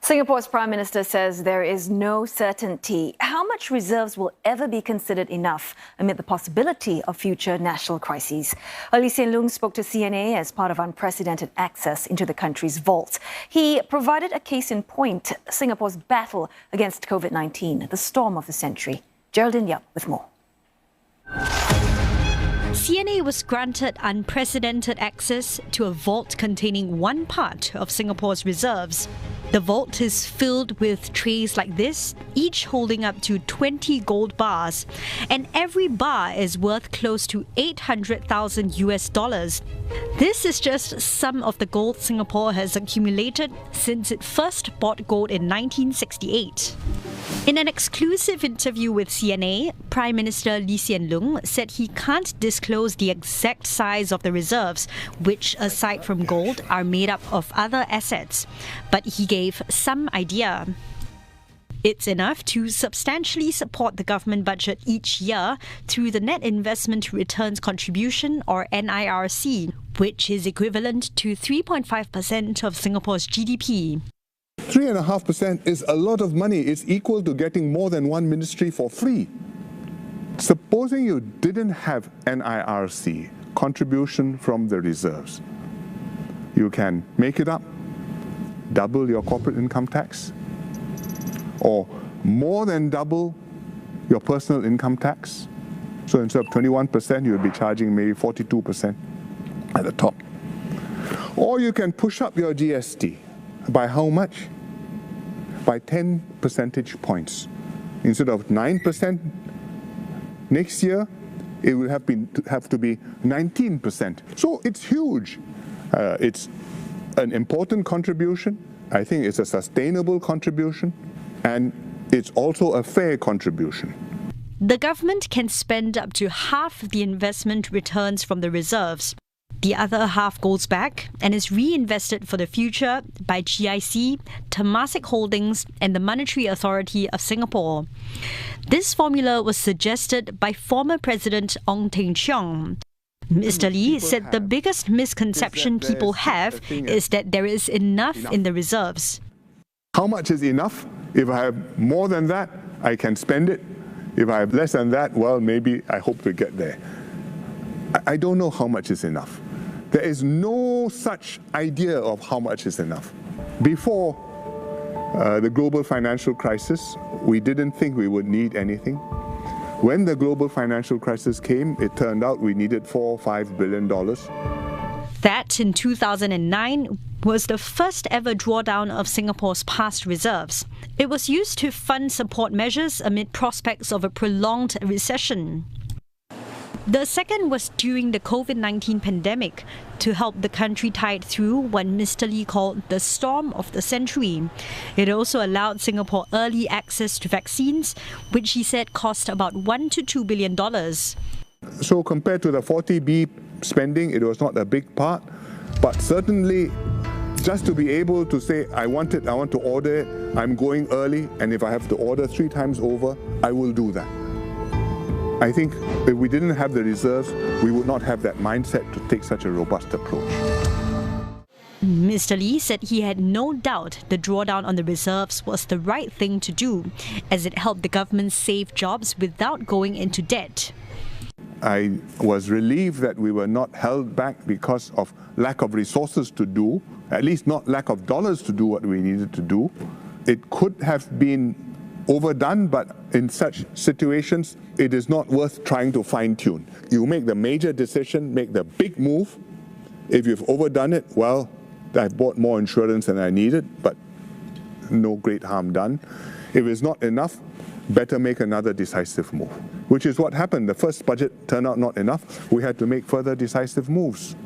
Singapore's Prime Minister says there is no certainty how much reserves will ever be considered enough amid the possibility of future national crises. Loong spoke to CNA as part of unprecedented access into the country's vault. He provided a case in point, Singapore's battle against COVID-19, the storm of the century. Geraldine Yap with more. CNA was granted unprecedented access to a vault containing one part of Singapore's reserves. The vault is filled with trays like this, each holding up to 20 gold bars, and every bar is worth close to 800,000 US dollars. This is just some of the gold Singapore has accumulated since it first bought gold in 1968. In an exclusive interview with CNA, Prime Minister Hsien said he can't disclose the exact size of the reserves, which, aside from gold, are made up of other assets. But he gave some idea. It's enough to substantially support the government budget each year through the Net Investment Returns Contribution, or NIRC, which is equivalent to 3.5% of Singapore's GDP. 3.5% is a lot of money. It's equal to getting more than one ministry for free. Supposing you didn't have NIRC, contribution from the reserves, you can make it up, double your corporate income tax, or more than double your personal income tax. So instead of 21%, you'll be charging maybe 42% at the top. Or you can push up your GST. By how much? By 10 percentage points. Instead of 9% next year, it will have to be 19%. So it's huge. It's an important contribution. I think it's a sustainable contribution, and it's also a fair contribution. The government can spend up to half the investment returns from the reserves. The other half goes back and is reinvested for the future by GIC, Temasek Holdings and the Monetary Authority of Singapore. This formula was suggested by former President Ong Teng Cheong. Mr. Lee said the biggest misconception people have is that there is enough in the reserves. How much is enough? If I have more than that, I can spend it. If I have less than that, well, maybe I hope to get there. I don't know how much is enough. There is no such idea of how much is enough. Before the global financial crisis, we didn't think we would need anything. When the global financial crisis came, it turned out we needed $4 or $5 billion. That, in 2009, was the first ever drawdown of Singapore's past reserves. It was used to fund support measures amid prospects of a prolonged recession. The second was during the COVID-19 pandemic to help the country tide through what Mr. Lee called the storm of the century. It also allowed Singapore early access to vaccines, which he said cost about $1 to $2 billion. So compared to the 40B spending, it was not a big part, but certainly just to be able to say, I want to order it, I'm going early, and if I have to order 3 times over, I will do that. I think if we didn't have the reserves, we would not have that mindset to take such a robust approach. Mr. Lee said he had no doubt the drawdown on the reserves was the right thing to do, as it helped the government save jobs without going into debt. I was relieved that we were not held back because of lack of resources to do, at least not lack of dollars to do what we needed to do. It could have been overdone, but in such situations, it is not worth trying to fine-tune. You make the major decision, make the big move. If you've overdone it, well, I've bought more insurance than I needed, but no great harm done. If it's not enough, better make another decisive move, which is what happened. The first budget turned out not enough. We had to make further decisive moves.